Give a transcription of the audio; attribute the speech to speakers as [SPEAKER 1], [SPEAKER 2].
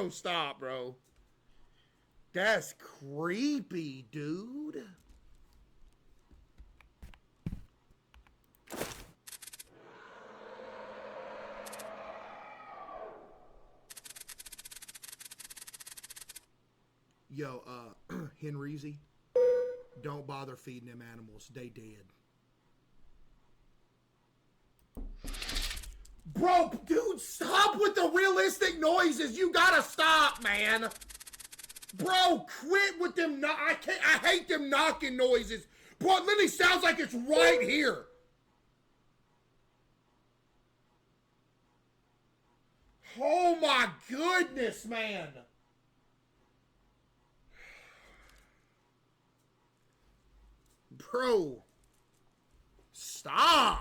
[SPEAKER 1] Bro, stop, bro. That's creepy, dude. Yo, Henrizy, don't bother feeding them animals. They dead. Bro, dude, stop with the realistic noises. You gotta stop, man. Bro, quit with them. I can't. I hate them knocking noises. Bro, it literally sounds like it's right here. Oh my goodness, man. Bro, stop.